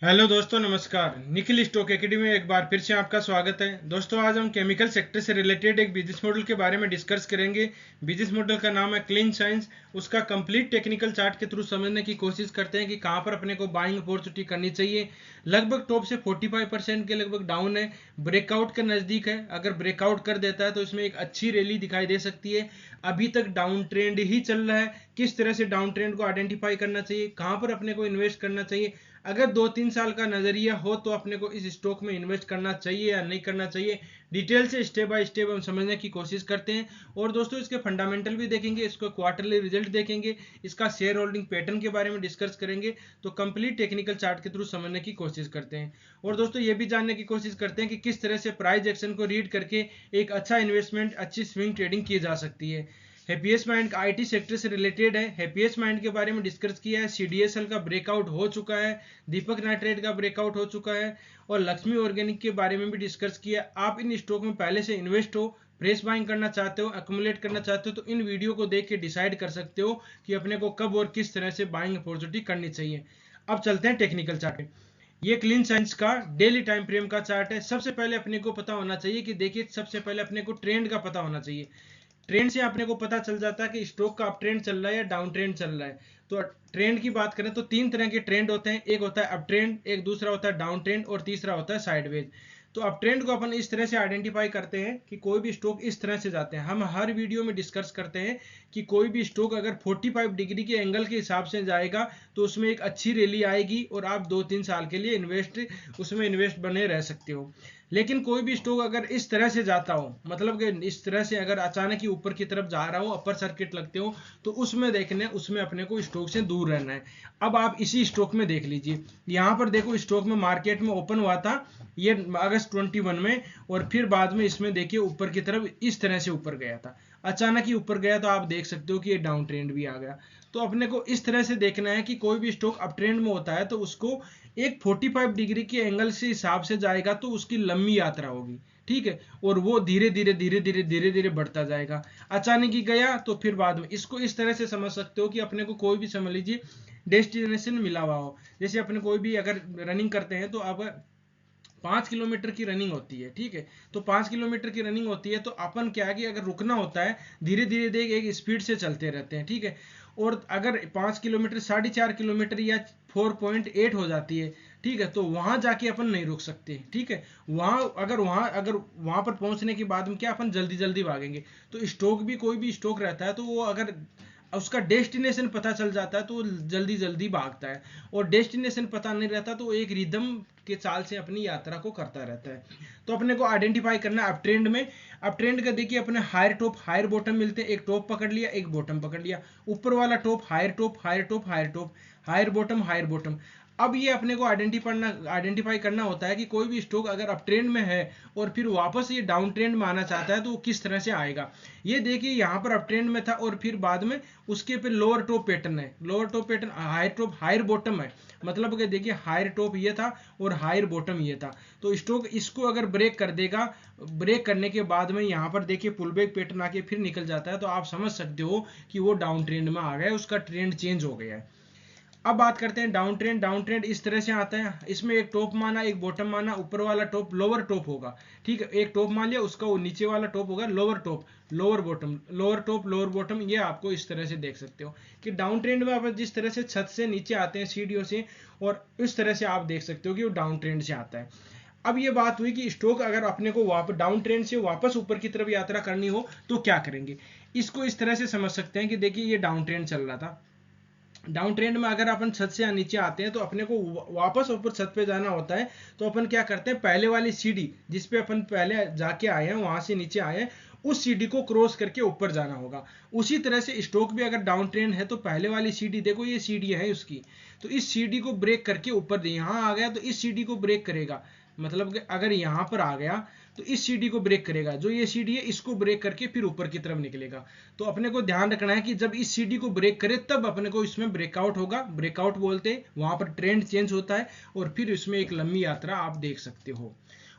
Hello दोस्तों, नमस्कार। Nikhil stock academy में एक बार फिर से आपका स्वागत है। दोस्तों, आज हम केमिकल सेक्टर से रिलेटेड एक बिजनेस मॉडल के बारे में डिस्कस करेंगे। बिजनेस मॉडल का नाम है क्लीन साइंस। उसका कंप्लीट टेक्निकल चार्ट के थ्रू समझने की कोशिश करते हैं कि कहाँ पर अपने को बाइंग अपॉर्चुनिटी करनी चाहिए। लगभग टॉप से 45% के लगभग डाउन है, ब्रेकआउट के नज़दीक है। अगर ब्रेकआउट कर देता है तो इसमें एक अच्छी रैली दिखाई दे सकती है। अभी तक डाउन ट्रेंड ही चल रहा है। किस तरह से डाउन ट्रेंड को आइडेंटिफाई करना चाहिए, कहाँ पर अपने को इन्वेस्ट करना चाहिए, अगर 2-3 साल का नजरिया हो तो अपने को इस स्टॉक में इन्वेस्ट करना चाहिए या नहीं करना चाहिए, डिटेल से स्टेप बाय स्टेप हम समझने की कोशिश करते हैं। और दोस्तों, इसके फंडामेंटल भी देखेंगे, इसको क्वार्टरली रिजल्ट देखेंगे, इसका शेयर होल्डिंग पैटर्न के बारे में डिस्कस करेंगे। तो कंप्लीट टेक्निकल चार्ट के थ्रू समझने की कोशिश करते हैं। और दोस्तों, ये भी जानने की कोशिश करते हैं कि किस तरह से प्राइस एक्शन को रीड करके एक अच्छा इन्वेस्टमेंट, अच्छी स्विंग ट्रेडिंग की जा सकती है। हैप्पीएस्ट माइंड आईटी सेक्टर से रिलेटेड है। हैप्पीएस्ट माइंड के बारे में डिस्कस किया है। सीडीएसएल का ब्रेकआउट हो चुका है, दीपक नाइट्रेट का ब्रेकआउट हो चुका है, और लक्ष्मी ऑर्गेनिक के बारे में भी डिस्कस किया। आप इन स्टॉक में पहले से इन्वेस्ट हो, फ्रेश बाइंग करना चाहते हो, अक्यूमुलेट करना चाहते हो, तो इन वीडियो को देख के डिसाइड कर सकते हो कि अपने को कब और किस तरह से बाइंग अपॉर्चुनिटी करनी चाहिए। अब चलते हैं टेक्निकल चार्ट। ये क्लीन साइंस का डेली टाइम फ्रेम का चार्ट है। सबसे पहले अपने को पता होना चाहिए कि देखिए, सबसे पहले अपने को ट्रेंड का पता होना चाहिए। ट्रेंड से अपने को पता चल जाता है कि स्टॉक का अप ट्रेंड चल रहा है या डाउन ट्रेंड चल रहा है। तो ट्रेंड की बात करें तो तीन तरह के ट्रेंड होते हैं। एक होता है अप ट्रेंड, एक दूसरा होता है डाउन ट्रेंड, और तीसरा होता है साइडवेज। तो अप ट्रेंड को अपन इस तरह से आइडेंटिफाई करते हैं कि कोई भी स्टॉक इस तरह से जाते हैं। हम हर वीडियो में डिस्कस करते हैं कि कोई भी स्टॉक अगर 45 डिग्री के एंगल के हिसाब से जाएगा तो उसमें एक अच्छी रैली आएगी और आप 2-3 साल के लिए इन्वेस्ट बने रह सकते हो। लेकिन कोई भी स्टॉक अगर इस तरह से जाता हो, मतलब कि इस तरह से अगर अचानक ही ऊपर की तरफ जा रहा हो, अपर सर्किट लगते हो, तो उसमें अपने को स्टॉक से दूर रहना है। अब आप इसी स्टॉक में देख लीजिए, यहाँ पर देखो, स्टॉक में मार्केट में ओपन हुआ था ये अगस्त 21 में, और फिर बाद में इसमें देखिए ऊपर की तरफ इस तरह से ऊपर गया था। अचानक ही ऊपर गया तो आप देख सकते हो कि ये डाउन ट्रेंड भी आ गया। तो अपने को इस तरह से देखना है कि कोई भी स्टॉक अप ट्रेंड में होता है तो उसको एक 45 डिग्री के एंगल से हिसाब से जाएगा तो उसकी लंबी यात्रा होगी, ठीक है, और वो धीरे धीरे धीरे धीरे धीरे धीरे बढ़ता जाएगा। अचानक ही गया तो फिर बाद में इसको इस तरह से समझ सकते हो कि अपने को कोई भी, समझ लीजिए, डेस्टिनेशन मिला हुआ हो। जैसे अपने कोई भी अगर रनिंग करते हैं तो अब 5 किलोमीटर की रनिंग होती है, ठीक है। तो 5 किलोमीटर की रनिंग होती है तो अपन क्या है कि अगर रुकना होता है, धीरे धीरे धीरे एक स्पीड से चलते रहते हैं, ठीक है। और अगर 5 किलोमीटर 4.5 किलोमीटर या 4.8 हो जाती है, ठीक है, तो वहां जाके अपन नहीं रुक सकते, ठीक है। वहां पर पहुंचने के बाद में क्या, अपन जल्दी जल्दी भागेंगे। तो स्टॉक भी, कोई भी स्टॉक रहता है तो वो अगर उसका डेस्टिनेशन पता चल जाता है तो वो जल्दी जल्दी भागता है, और डेस्टिनेशन पता नहीं रहता तो वो एक रिदम के चाल से अपनी यात्रा को करता रहता है। तो अपने को आइडेंटिफाई करना है अप ट्रेंड में। अप ट्रेंड का देखिए, अपने हायर टॉप हायर बॉटम मिलते हैं। एक टॉप पकड़ लिया, एक बॉटम पकड़ लिया, ऊपर वाला top, higher top, higher top, higher top, higher bottom, higher bottom. अब ये अपने को आइडेंटिफाई करना होता है कि कोई भी स्टॉक अगर अप ट्रेंड में है और फिर वापस ये डाउन ट्रेंड में आना चाहता है तो वो किस तरह से आएगा। ये देखिए, यहाँ पर अप ट्रेंड में था और फिर बाद में उसके पे लोअर टॉप पैटर्न है, lower top pattern, higher top, higher bottom है। मतलब कि देखिए, हायर टॉप ये था और हायर बॉटम ये था। तो स्टॉक इसको अगर ब्रेक कर देगा, ब्रेक करने के बाद में यहाँ पर देखिए पुल बैक पैटर्न आके फिर निकल जाता है, तो आप समझ सकते हो कि वो डाउन ट्रेंड में आ गया है, उसका ट्रेंड चेंज हो गया है। अब बात करते हैं डाउन ट्रेंड। डाउन ट्रेंड इस तरह से आता है, इसमें एक टॉप माना, एक बॉटम माना, ऊपर वाला टॉप लोअर टॉप होगा, ठीक है। एक टॉप मान लिया, उसका वो नीचे वाला टॉप होगा lower top, lower bottom, lower top, lower bottom. ये आपको इस तरह से देख सकते हो कि डाउन ट्रेंड में आप जिस तरह से छत से नीचे आते हैं सीढ़ियों से, और इस तरह से आप देख सकते हो कि वो डाउन ट्रेंड से आता है। अब ये बात हुई कि स्टॉक अगर अपने को वापस डाउन ट्रेंड से वापस ऊपर की तरफ यात्रा करनी हो तो क्या करेंगे। इसको इस तरह से समझ सकते हैं कि देखिए, ये डाउन ट्रेंड चल रहा था। डाउन ट्रेंड में अगर अपन छत से नीचे आते हैं तो अपने को वापस ऊपर छत पे जाना होता है। तो अपन क्या करते हैं, पहले वाली सीढ़ी जिस पे अपन पहले जाके आए हैं, वहां से नीचे आए हैं, उस सीढ़ी को क्रॉस करके ऊपर जाना होगा। उसी तरह से स्टॉक भी अगर डाउन ट्रेंड है तो पहले वाली सीढ़ी, देखो ये सीढ़ी है उसकी, तो इस सीढ़ी को ब्रेक करके ऊपर यहाँ आ गया तो इस सीढ़ी को ब्रेक करेगा। मतलब कि अगर यहाँ पर आ गया तो इस सीढ़ी को ब्रेक करेगा, जो ये सीढ़ी है इसको ब्रेक करके फिर ऊपर की तरफ निकलेगा। तो अपने को ध्यान रखना है कि जब इस सीढ़ी को ब्रेक करे तब अपने को इसमें ब्रेकआउट होगा, ब्रेकआउट बोलते हैं, वहां पर ट्रेंड चेंज होता है और फिर इसमें एक लंबी यात्रा आप देख सकते हो।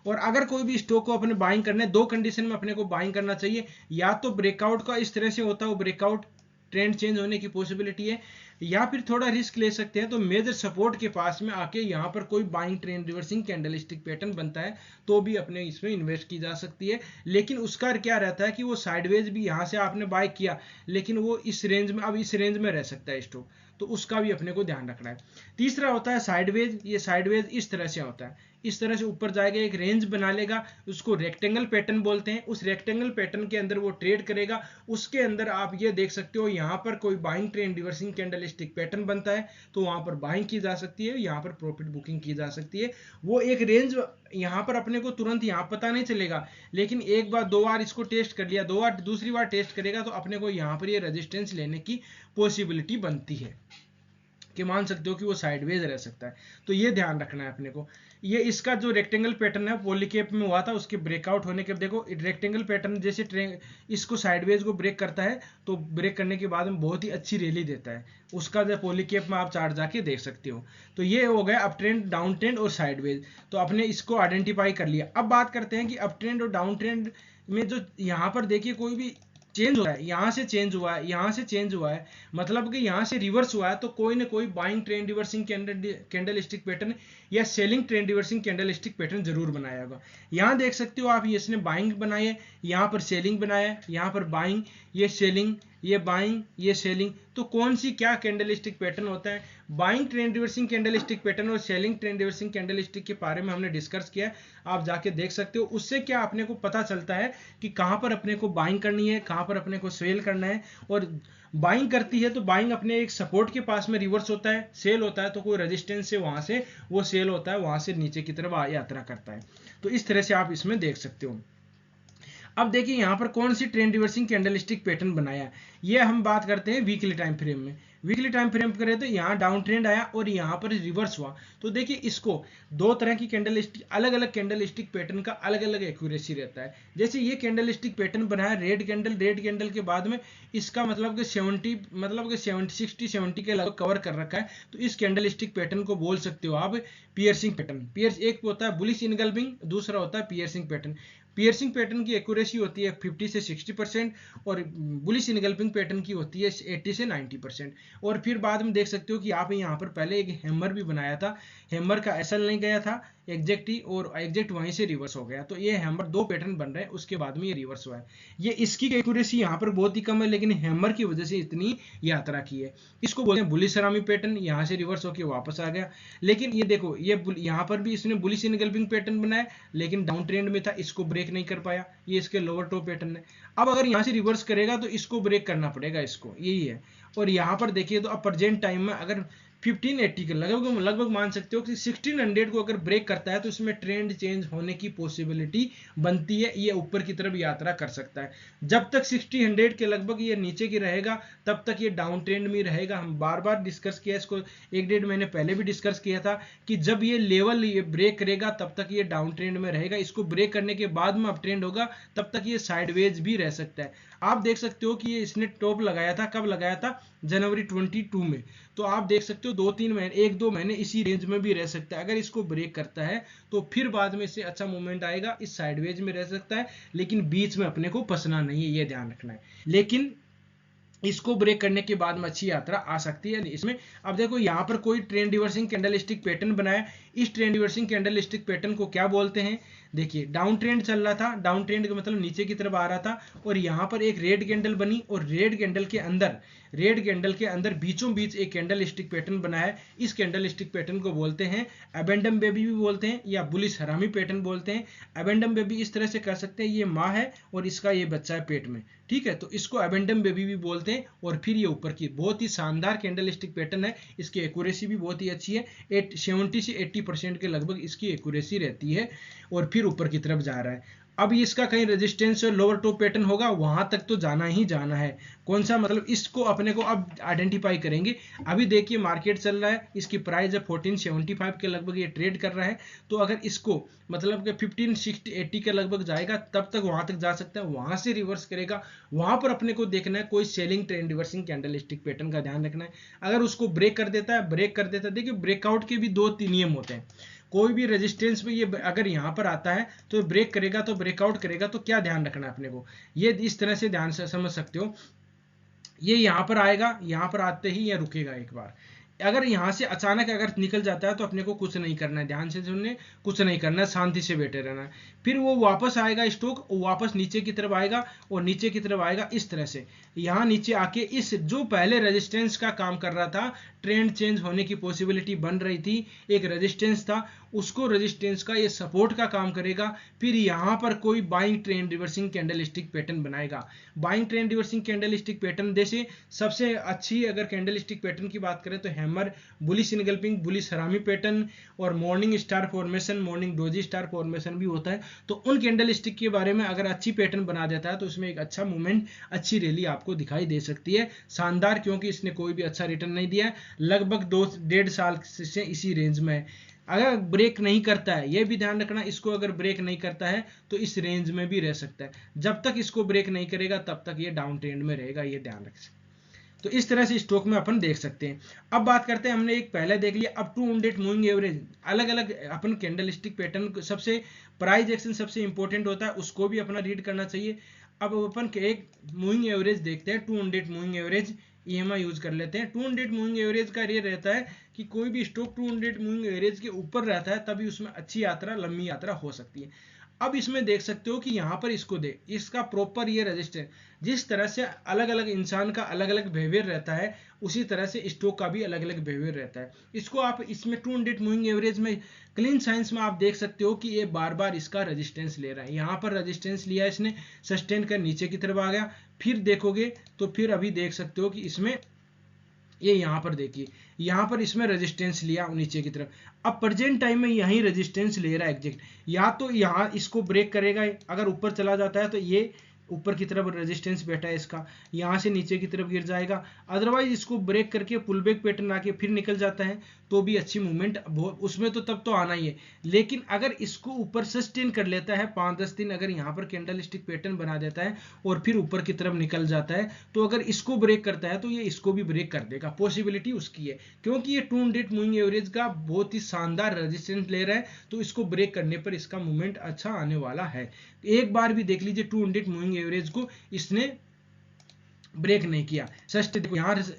और अगर कोई भी स्टॉक को अपने बाइंग करना है, दो कंडीशन में अपने को बाइंग करना चाहिए। या तो ब्रेकआउट का इस तरह से होता है ब्रेकआउट, ट्रेंड चेंज होने की पॉसिबिलिटी है, या फिर थोड़ा रिस्क ले सकते हैं तो मेजर सपोर्ट के पास में आके यहाँ पर कोई buying trend reversing candlestick pattern बनता है तो भी अपने इसमें इन्वेस्ट की जा सकती है। लेकिन उसका क्या रहता है कि वो साइडवेज भी यहाँ से आपने बाय किया लेकिन वो इस रेंज में, अब इस रेंज में रह सकता है स्टॉक, तो उसका भी अपने को ध्यान रखना है। तीसरा होता है साइडवेज। ये साइडवेज इस तरह से होता है, इस तरह से ऊपर जाएगा, एक रेंज बना लेगा, उसको रेक्टेंगल पैटर्न बोलते हैं। उस रेक्टेंगल पैटर्न के अंदर वो ट्रेड करेगा। उसके अंदर आप ये देख सकते हो यहाँ पर कोई buying trend reversing candlestick pattern बनता है तो वहां पर बाइंग की जा सकती है, यहाँ पर प्रॉफिट बुकिंग की जा सकती है। वो एक रेंज यहाँ पर अपने को तुरंत यहाँ पता नहीं चलेगा, लेकिन एक बार दो बार इसको टेस्ट कर लिया, दो बार दूसरी बार टेस्ट करेगा तो अपने को यहाँ पर ये रेजिस्टेंस लेने की पॉसिबिलिटी बनती है कि मान सकते हो कि वो साइडवेज रह सकता है। तो ये ध्यान रखना है अपने को। ये इसका जो रेक्टेंगल पैटर्न है पॉलीकैप में हुआ था, उसके ब्रेकआउट होने के देखो रेक्टेंगल पैटर्न जैसे इसको साइडवेज को ब्रेक करता है तो ब्रेक करने के बाद में बहुत ही अच्छी रैली देता है उसका, जो पॉलीकैप में आप चार्ट जाके देख सकते हो। तो ये हो गया अप ट्रेंड, डाउन ट्रेंड और साइडवेज। तो अपने इसको आइडेंटिफाई कर लिया। अब बात करते हैं कि अप ट्रेंड और डाउन ट्रेंड में जो यहाँ पर देखिए कोई भी चेंज हुआ है, यहाँ से चेंज हुआ है, यहाँ से चेंज हुआ है, मतलब कि यहाँ से रिवर्स हुआ है तो कोई ना कोई buying trend reversing candlestick pattern या selling trend reversing candlestick pattern जरूर बनाया होगा। यहाँ देख सकते हो आप, इसने बाइंग बनाई है, यहाँ पर सेलिंग बनाया है, यहाँ पर बाइंग, ये सेलिंग, ये बाइंग, ये सेलिंग। तो कौन सी क्या कैंडलस्टिक पैटर्न होता है? Buying trend reversing candlestick pattern और सेलिंग ट्रेंड रिवर्सिंग कैंडलस्टिक के बारे में हमने डिस्कस किया है, आप जाके देख सकते हो। उससे क्या अपने को पता चलता है कि कहां पर अपने को बाइंग करनी है, कहां पर अपने को सेल करना है। और बाइंग करती है तो बाइंग अपने एक सपोर्ट के पास में रिवर्स होता है, सेल होता है तो कोई रेजिस्टेंस से वहां से वो सेल होता है, वहां से नीचे की तरफ यात्रा करता है। तो इस तरह से आप इसमें देख सकते हो। अब देखिए यहाँ पर कौन सी ट्रेंड रिवर्सिंग कैंडलस्टिक पैटर्न बनाया, ये हम बात करते हैं वीकली टाइम फ्रेम में। वीकली टाइम फ्रेम करें तो यहाँ डाउन ट्रेंड आया और यहाँ पर रिवर्स हुआ। तो देखिए इसको दो तरह की कैंडलस्टिक, अलग अलग कैंडलस्टिक पैटर्न का अलग अलग एक्यूरेसी रहता है। जैसे ये कैंडलस्टिक पैटर्न बनाया रेड कैंडल के बाद में इसका मतलब कि 60-70 के लगभग कवर कर रखा है, तो इस कैंडलस्टिक पैटर्न को बोल सकते हो आप पियर्सिंग पैटर्न। एक होता है बुलिश इनगल्फिंग, दूसरा होता है पियर्सिंग पैटर्न। पियर्सिंग पैटर्न की एक्यूरेसी होती है 50 से 60% और बुलिश इनगल्फिंग पैटर्न की होती है 80 से 90%। और फिर बाद में देख सकते हो कि आप यहाँ पर पहले एक हैमर भी बनाया था, हैमर का एसएल नहीं गया था एग्जैक्ट ही, और एग्जैक्ट वहीं से रिवर्स हो गया। तो ये हैमर दो पैटर्न बन रहे हैं, उसके बाद में ये रिवर्स हुआ है। ये इसकी एक्यूरेसी यहाँ पर बहुत ही कम है, लेकिन हैमर की वजह से इतनी यात्रा की है। इसको बोलते हैं बुलिश सलामी पैटर्न, यहाँ से रिवर्स होकर वापस आ गया। लेकिन ये देखो ये यहाँ पर भी इसने बुलिश इनगल्फिंग पैटर्न बनाया, लेकिन डाउन ट्रेंड में था, इसको ब्रेक नहीं कर पाया। ये इसके लोअर टॉप पैटर्न है। अब अगर यहाँ से रिवर्स करेगा तो इसको ब्रेक करना पड़ेगा, इसको, यही है। और यहाँ पर देखिए तो अब प्रेजेंट टाइम में अगर 1580 के लगभग मान सकते हो कि 1600 को अगर ब्रेक करता है तो इसमें ट्रेंड चेंज होने की पॉसिबिलिटी बनती है, ये ऊपर की तरफ यात्रा कर सकता है। जब तक 1600 के लगभग ये नीचे की रहेगा तब तक ये डाउन ट्रेंड में रहेगा। हम बार बार डिस्कस किया इसको, 1-1.5 महीने पहले भी डिस्कस किया था कि जब ये लेवल ये ब्रेक करेगा तब तक ये डाउन ट्रेंड में रहेगा। इसको ब्रेक करने के बाद में अप ट्रेंड होगा, तब तक ये साइडवेज भी रह सकता है। आप देख सकते हो कि ये इसने टॉप लगाया था, कब लगाया था? जनवरी 22 में। तो आप देख सकते हो 2-3 महीने, 1-2 महीने इसी रेंज में भी रह सकता है। अगर इसको ब्रेक करता है तो फिर बाद में इससे अच्छा मूवमेंट आएगा, इस साइडवेज में रह सकता है, लेकिन बीच में अपने को फंसना नहीं है, ये ध्यान रखना है। लेकिन इसको ब्रेक करने के बाद में अच्छी यात्रा आ सकती है इसमें। अब देखो यहाँ पर कोई ट्रेंड रिवर्सिंग कैंडलस्टिक पैटर्न बनाया, इस ट्रेंड रिवर्सिंग कैंडलस्टिक पैटर्न को क्या बोलते हैं? देखिए डाउन ट्रेंड चल रहा था, डाउन ट्रेंड का मतलब नीचे की तरफ आ रहा था, और यहाँ पर एक रेड कैंडल बनी, और रेड कैंडल के अंदर बीचों बीच एक कैंडलस्टिक पैटर्न बना है। इस कैंडलस्टिक पैटर्न को बोलते हैं एबेंडम बेबी भी बोलते हैं, या बुलिश हरामी पैटर्न बोलते हैं। एबेंडम बेबी इस तरह से कर सकते हैं, ये माँ है और इसका ये बच्चा है पेट में, ठीक है, तो इसको एबेंडम बेबी भी बोलते हैं। और फिर ये ऊपर की बहुत ही शानदार कैंडलस्टिक पैटर्न है, इसकी एक्यूरेसी भी बहुत ही अच्छी है, 70 से 80% के लगभग इसकी एक्यूरेसी रहती है, और फिर ऊपर की तरफ जा रहा है। अब इसका कहीं रेजिस्टेंस और लोअर टॉप पैटर्न होगा, वहां तक तो जाना ही जाना है। कौन सा, मतलब इसको अपने को अब आइडेंटिफाई करेंगे। अभी देखिए मार्केट चल रहा है, इसकी प्राइस है 1475 के लगभग ये ट्रेड कर रहा है। तो अगर इसको मतलब कि 1560-80 के लगभग जाएगा तब तक वहां तक जा सकता है, वहां से रिवर्स करेगा, वहां पर अपने को देखना है कोई selling trend reversing candlestick pattern का ध्यान रखना है। अगर उसको ब्रेक कर देता है, देखिए ब्रेकआउट के भी 2-3 नियम होते हैं। कोई भी रेजिस्टेंस में ये अगर यहाँ पर आता है तो ब्रेक करेगा, तो ब्रेकआउट करेगा, तो क्या ध्यान रखना है अपने को, ये इस तरह से ध्यान से समझ सकते हो। ये यहाँ पर आएगा, यहाँ पर आते ही ये रुकेगा एक बार। अगर यहाँ से अचानक अगर निकल जाता है तो अपने को कुछ नहीं करना है, ध्यान से सुनने, कुछ नहीं करना है, शांति से बैठे रहना है। फिर वो वापस आएगा स्टॉक, वो वापस नीचे की तरफ आएगा और नीचे की तरफ आएगा इस तरह से। यहाँ नीचे आके इस जो पहले रेजिस्टेंस का काम कर रहा था, ट्रेंड चेंज होने की पॉसिबिलिटी बन रही थी, एक रेजिस्टेंस था, उसको रेजिस्टेंस का ये सपोर्ट का काम करेगा। फिर यहाँ पर कोई buying trend reversing candlestick pattern बनाएगा। Buying trend reversing candlestick pattern जैसे सबसे अच्छी अगर कैंडलस्टिक पैटर्न की बात करें तो hammer, bullish engulfing, bullish harami pattern और morning star formation, morning doji star formation भी होता है। तो उन कैंडलस्टिक के बारे में अगर अच्छी पैटर्न बना देता है तो उसमें एक अच्छा मूवमेंट, अच्छी रैली आपको दिखाई दे सकती है। शानदार, क्योंकि इसने कोई भी अच्छा रिटर्न नहीं दिया है, लगभग 2-1.5 साल से इसी रेंज में है। अगर ब्रेक नहीं करता है, ये भी ध्यान रखना, इसको अगर ब्रेक नहीं करता है तो इस रेंज में भी रह सकता है। जब तक इसको ब्रेक नहीं करेगा तब तक ये डाउन ट्रेंड में रहेगा, ये ध्यान रख सकते। तो इस तरह से स्टॉक में अपन देख सकते हैं। अब बात करते हैं, हमने एक पहले देख लिया, अब 200 मूविंग एवरेज, अलग अलग अपन कैंडलस्टिक पैटर्न, सबसे प्राइस एक्शन सबसे इंपॉर्टेंट होता है, उसको भी अपना रीड करना चाहिए। अब अपन एक मूविंग एवरेज देखते हैं, 200 मूविंग एवरेज EMA यूज कर लेते हैं। 200 मूविंग एवरेज का ये रहता है कि कोई भी स्टॉक 200 मूविंग एवरेज के ऊपर रहता है तभी उसमें अच्छी यात्रा, लंबी यात्रा हो सकती है। अब इसमें देख सकते हो कि यहाँ पर इसको दे, इसका प्रॉपर ये रजिस्टर, जिस तरह से अलग अलग इंसान का अलग अलग बिहेवियर रहता है, उसी तरह से स्टॉक का भी अलग अलग बिहेवियर रहता है। इसको आप इसमें 200 मूविंग एवरेज में क्लीन साइंस में आप देख सकते हो कि ये बार बार इसका रेजिस्टेंस ले रहा है। यहाँ पर रेजिस्टेंस लिया इसने, सस्टेन कर नीचे की तरफ आ गया। फिर देखोगे तो फिर अभी देख सकते हो कि इसमें ये यहाँ पर देखिए, यहाँ पर इसमें रेजिस्टेंस लिया नीचे की तरफ। अब प्रेजेंट टाइम में यही रेजिस्टेंस ले रहा है एग्जैक्ट, या तो यहाँ इसको ब्रेक करेगा, अगर ऊपर चला जाता है तो ये ऊपर की तरफ रेजिस्टेंस बैठा है इसका, यहाँ से नीचे की तरफ गिर जाएगा। अदरवाइज इसको ब्रेक करके पुल बैक पैटर्न आके फिर निकल जाता है तो भी अच्छी मूवमेंट उसमें तो तब तो आना ही है। लेकिन अगर इसको ऊपर सस्टेन कर लेता है 5-10 दिन, अगर यहाँ पर कैंडलस्टिक पैटर्न बना देता है और फिर ऊपर की तरफ निकल जाता है, तो अगर इसको ब्रेक करता है तो ये इसको भी ब्रेक कर देगा, पॉसिबिलिटी उसकी है, क्योंकि ये 200 मूविंग एवरेज का बहुत ही शानदार रेजिस्टेंस ले रहा है। तो इसको ब्रेक करने पर इसका मूवमेंट अच्छा आने वाला है। एक बार भी देख लीजिए 200 मूविंग एवरेज को इसने ब्रेक नहीं किया। सस्ट देखो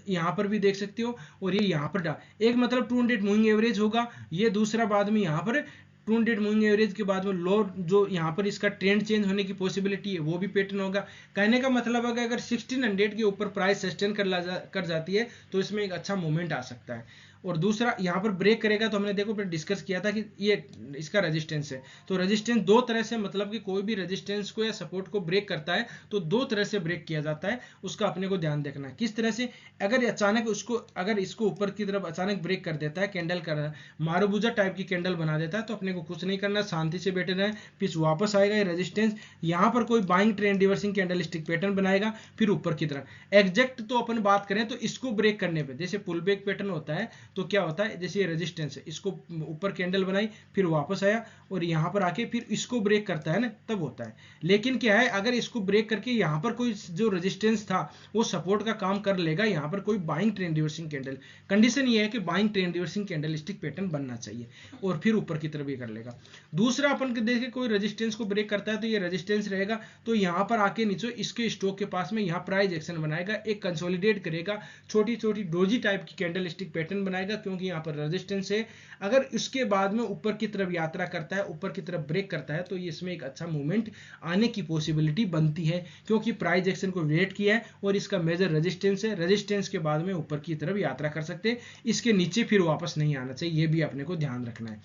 यहाँ पर भी देख सकते हो, और ये यहाँ पर एक मतलब 200 मूविंग एवरेज होगा, ये दूसरा बाद में यहाँ पर 200 मूविंग एवरेज के बाद में लो जो यहाँ पर इसका ट्रेंड चेंज होने की पॉसिबिलिटी है वो भी पैटर्न होगा। कहने का मतलब है कि अगर 1600 के ऊपर प्राइस सस्टेन कर जाती है तो इसमें एक अच्छा मूवमेंट आ सकता है। और दूसरा यहाँ पर ब्रेक करेगा तो हमने देखो फिर डिस्कस किया था कि ये इसका रेजिस्टेंस है। तो रेजिस्टेंस दो तरह से, मतलब कि कोई भी रेजिस्टेंस को या सपोर्ट को ब्रेक करता है तो दो तरह से ब्रेक किया जाता है, उसका अपने को ध्यान देखना है। किस तरह से, अगर अचानक उसको, अगर इसको ऊपर की तरफ अचानक ब्रेक कर देता है, कैंडल कर मारूबुजा टाइप की कैंडल बना देता है, तो अपने को कुछ नहीं करना, शांति से बैठे रहें। फिर वापस आएगा ये रेजिस्टेंस, यहाँ पर कोई buying trend reversing candlestick pattern बनाएगा, फिर ऊपर की तरफ एग्जैक्ट। तो अपन बात करें तो इसको ब्रेक करने पे जैसे पुल बैक पैटर्न होता है तो क्या होता है, जैसे ये रेजिस्टेंस है, इसको ऊपर कैंडल बनाई, फिर वापस आया और यहाँ पर आके फिर इसको ब्रेक करता है ना, तब होता है। लेकिन क्या है, अगर इसको ब्रेक करके यहाँ पर कोई जो रेजिस्टेंस था वो सपोर्ट का काम कर लेगा, यहाँ पर कोई buying trend reversing candle, condition ये है कि buying trend reversing candlestick pattern बनना चाहिए, और फिर ऊपर की तरफ ये कर लेगा। दूसरा अपन देखें कोई रेजिस्टेंस को ब्रेक करता है तो ये रेजिस्टेंस रहेगा, तो यहाँ पर आके नीचे इसके स्टॉक के पास में यहाँ प्राइस एक्शन बनाएगा, एक कंसोलिडेट करेगा, छोटी छोटी डोजी टाइप की कैंडलस्टिक पैटर्न बनाएगा, क्योंकि यहाँ पर रेजिस्टेंस है। अगर इसके बाद में ऊपर की तरफ यात्रा करता है, ऊपर की तरफ ब्रेक करता है, तो इसमें एक अच्छा मूवमेंट आने की पॉसिबिलिटी बनती है, क्योंकि प्राइस एक्शन को वेट किया है और इसका मेजर रेजिस्टेंस है। रेजिस्टेंस के बाद में ऊपर की तरफ यात्रा कर सकते हैं, इसके नीचे फिर वापस नहीं आना चाहिए, ये भी अपने को ध्यान रखना है।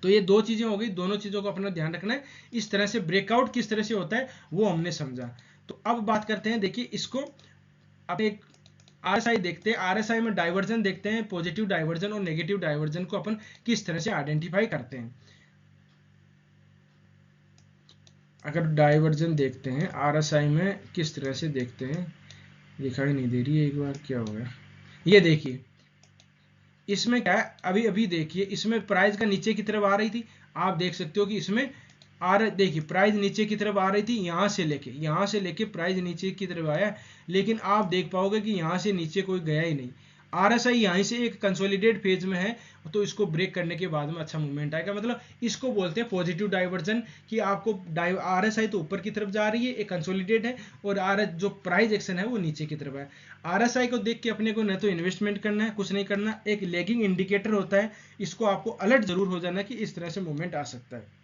तो ये दो चीजें हो गई, दोनों चीजों को अपना ध्यान रखना है। इस तरह से ब्रेकआउट किस तरह से होता है वो हमने समझा। तो अब बात करते हैं, देखिए इसको अब एक आरएसआई देखते हैं, आरएसआई में डाइवर्जन देखते हैं, पॉजिटिव डाइवर्जन और नेगेटिव डाइवर्जन को अपन किस तरह से आइडेंटिफाई करते हैं। अगर डाइवर्जन देखते हैं आरएसआई में किस तरह से देखते हैं, दिखाई नहीं दे रही है, एक बार क्या हो गया, ये देखिए इसमें क्या है, अभी अभी देखिए इसमें प्राइस का नीचे की तरफ आ रही थी, आप देख सकते हो कि इसमें देखिए प्राइस नीचे की तरफ आ रही थी, यहाँ से लेके प्राइस नीचे की तरफ आया, लेकिन आप देख पाओगे कि यहाँ से नीचे कोई गया ही नहीं। RSI यहीं से एक कंसोलिडेट फेज में है, तो इसको ब्रेक करने के बाद में अच्छा मूवमेंट आएगा। मतलब इसको बोलते हैं पॉजिटिव डाइवर्जन, कि आपको RSI तो ऊपर की तरफ जा रही है, एक कंसोलिडेट है, और जो प्राइस एक्शन है वो नीचे की तरफ है। RSI को देख के अपने को न तो इन्वेस्टमेंट करना है, कुछ नहीं करना, एक लैगिंग इंडिकेटर होता है, इसको आपको अलर्ट जरूर हो जाना है कि इस तरह से मूवमेंट आ सकता है।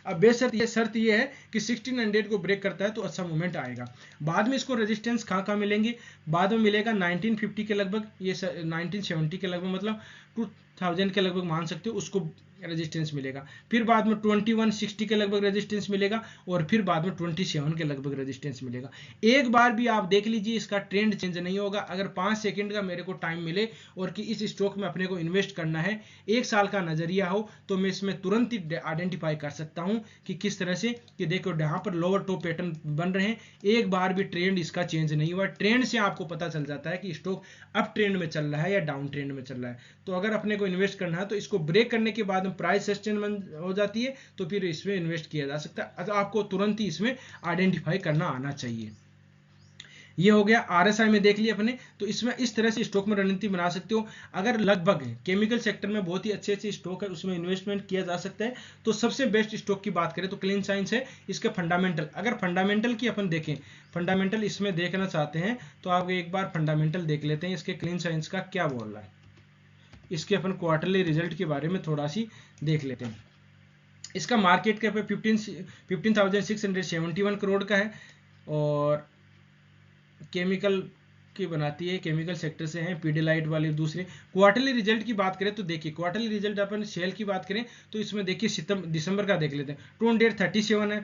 अब शर्त ये है कि 1600 को ब्रेक करता है तो अच्छा मूवमेंट आएगा। बाद में इसको रेजिस्टेंस कहाँ मिलेंगे, बाद में मिलेगा 1950 के लगभग, ये 1970 के लगभग, मतलब 2000 के लगभग मान सकते हो, उसको रेजिस्टेंस मिलेगा। फिर बाद में 2160 के लगभग रेजिस्टेंस मिलेगा, और फिर बाद में 27 के लगभग रेजिस्टेंस मिलेगा। एक बार भी आप देख लीजिए, इसका ट्रेंड चेंज नहीं होगा। अगर 5 सेकंड का मेरे को टाइम मिले और कि इस स्टॉक में अपने को इन्वेस्ट करना है, 1 साल का नजरिया हो, तो मैं इसमें तुरंत ही आइडेंटिफाई कर सकता हूं कि किस तरह से, कि देखो यहाँ पर लोअर टॉप पैटर्न बन रहे हैं, एक बार भी ट्रेंड इसका चेंज नहीं हुआ। ट्रेंड से आपको पता चल जाता है कि स्टॉक अप ट्रेंड में चल रहा है या डाउन ट्रेंड में चल रहा है। तो अगर अपने को इन्वेस्ट करना है तो इसको ब्रेक करने के बाद प्राइस सस्टेन हो जाती है, तो फिर इसमें इन्वेस्ट किया जा सकता है। आपको तुरंत ही इसमें आइडेंटिफाई करना आना चाहिए। ये हो गया RSI में देख लिया अपने। तो इसमें इस तरह से स्टॉक में रणनीति बना सकते हो। अगर लगभग केमिकल सेक्टर में बहुत ही अच्छे अच्छे स्टॉक है, उसमें इन्वेस्टमेंट किया जा सकता है, तो सबसे बेस्ट स्टॉक की बात करें तो क्लीन साइंस है। इसके फंडामेंटल, अगर फंडामेंटल की अपन देखें, फंडामेंटल इसमें देखना चाहते हैं तो आप एक बार फंडामेंटल देख लेते हैं इसके क्लीन साइंस का क्या बोल रहा है। इसके अपन क्वार्टरली रिजल्ट के बारे में थोड़ा सी देख लेते हैं। इसका मार्केट कैप 15,671 करोड़ का है, और केमिकल की बनाती है, केमिकल सेक्टर से हैं, पीडिलाइट वाली। दूसरे क्वार्टरली रिजल्ट की बात करें तो देखिए, क्वार्टरली रिजल्ट अपन सेल की बात करें तो इसमें देखिए दिसंबर का देख लेते हैं। 237 है,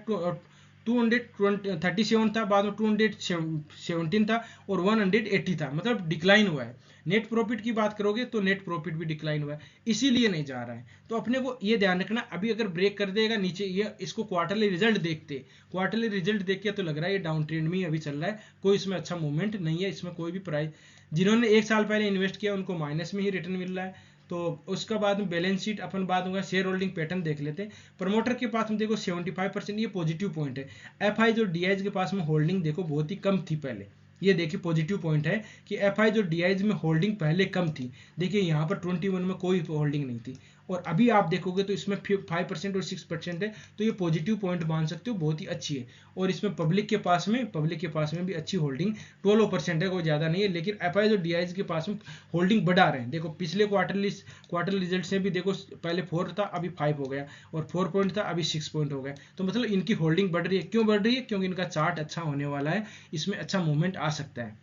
237 था, बाद में 217 था, और 180 था, मतलब डिक्लाइन हुआ है। नेट प्रॉफिट की बात करोगे तो नेट प्रॉफिट भी डिक्लाइन हुआ है, इसीलिए नहीं जा रहा है। तो अपने को ये ध्यान रखना, अभी अगर ब्रेक कर देगा नीचे, ये इसको क्वार्टरली रिजल्ट देख के तो लग रहा है ये डाउन ट्रेंड में ही अभी चल रहा है, कोई इसमें अच्छा मूवमेंट नहीं है। इसमें कोई भी प्राइस, जिन्होंने 1 साल पहले इन्वेस्ट किया उनको माइनस में ही रिटर्न मिल रहा है। तो उसका बाद में बैलेंस शीट अपन बाद में शेयर होल्डिंग पैटर्न देख लेते हैं। प्रमोटर के पास में देखो 75%, ये पॉजिटिव पॉइंट है। FI जो DIs के पास में होल्डिंग देखो बहुत ही कम थी पहले, ये देखिए पॉजिटिव पॉइंट है कि FI जो DIs में होल्डिंग पहले कम थी, देखिए यहाँ पर 21 में कोई होल्डिंग नहीं थी, और अभी आप देखोगे तो इसमें 5% और 6% है। तो ये पॉजिटिव पॉइंट मान सकते हो, बहुत ही अच्छी है। और इसमें पब्लिक के पास में भी अच्छी होल्डिंग 12% है, कोई ज़्यादा नहीं है। लेकिन FI जो DIs के पास में होल्डिंग बढ़ा रहे हैं, देखो पिछले क्वार्टरली रिजल्ट से भी देखो, पहले 4 था अभी 5 हो गया, और 4 पॉइंट था अभी 6 पॉइंट हो गया। तो मतलब इनकी होल्डिंग बढ़ रही है। क्यों बढ़ रही है? क्योंकि इनका चार्ट अच्छा होने वाला है, इसमें अच्छा मूवमेंट आ सकता है,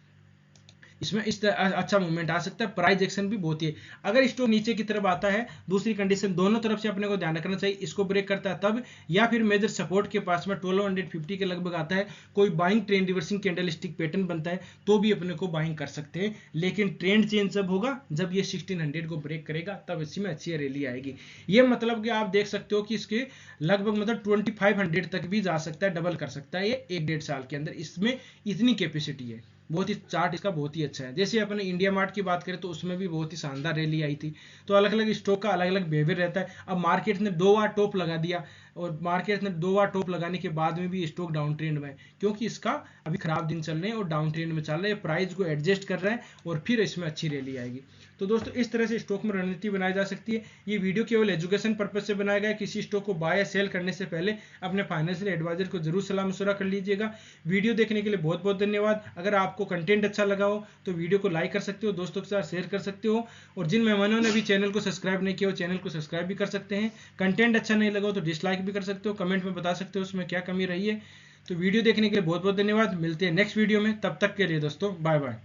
इसमें इस तरह अच्छा मूवमेंट आ सकता है। प्राइस एक्शन भी बहुत ही है। अगर स्टॉक नीचे की तरफ आता है, दूसरी कंडीशन दोनों तरफ से अपने को ध्यान रखना चाहिए, इसको ब्रेक करता है तब, या फिर मेजर सपोर्ट के पास में 1250 के लगभग आता है, कोई buying trend reversing candle stick pattern बनता है, तो भी अपने को बाइंग कर सकते हैं। लेकिन ट्रेंड चेंज जब होगा, जब ये 1600 को ब्रेक करेगा, तब इसी में अच्छी रैली आएगी। ये मतलब कि आप देख सकते हो कि इसके लगभग मतलब 2500 तक भी जा सकता है, डबल कर सकता है ये 1-1.5 साल के अंदर। इसमें इतनी कैपेसिटी है, बहुत ही चार्ट इसका बहुत ही अच्छा है। जैसे अपने इंडिया मार्ट की बात करें तो उसमें भी बहुत ही शानदार रैली आई थी। तो अलग अलग स्टॉक का अलग अलग बिहेवियर रहता है। अब मार्केट ने 2 बार टॉप लगा दिया, और मार्केट ने 2 बार टॉप लगाने के बाद में भी स्टॉक डाउन ट्रेंड में है, क्योंकि इसका अभी खराब दिन चल रहे हैं और डाउन ट्रेंड में चल रहा है, प्राइस को एडजस्ट कर रहा है, और फिर इसमें अच्छी रैली आएगी। तो दोस्तों इस तरह से स्टॉक में रणनीति बनाई जा सकती है। ये वीडियो केवल एजुकेशन पर्पज से बनाया गया है। किसी स्टॉक को बाय या सेल करने से पहले अपने फाइनेंशियल एडवाइजर को जरूर सलाह मशवरा कर लीजिएगा। वीडियो देखने के लिए बहुत बहुत धन्यवाद। अगर आपको कंटेंट अच्छा लगा हो तो वीडियो को लाइक कर सकते हो, दोस्तों के साथ शेयर कर सकते हो, और जिन मेहमानों ने भी चैनल को सब्सक्राइब नहीं किया हो, चैनल को सब्सक्राइब भी कर सकते हैं। कंटेंट अच्छा नहीं लगा हो तो डिसलाइक भी कर सकते हो, कमेंट में बता सकते हो उसमें क्या कमी रही है। तो वीडियो देखने के लिए बहुत बहुत धन्यवाद। मिलते हैं नेक्स्ट वीडियो में, तब तक के लिए दोस्तों बाय बाय।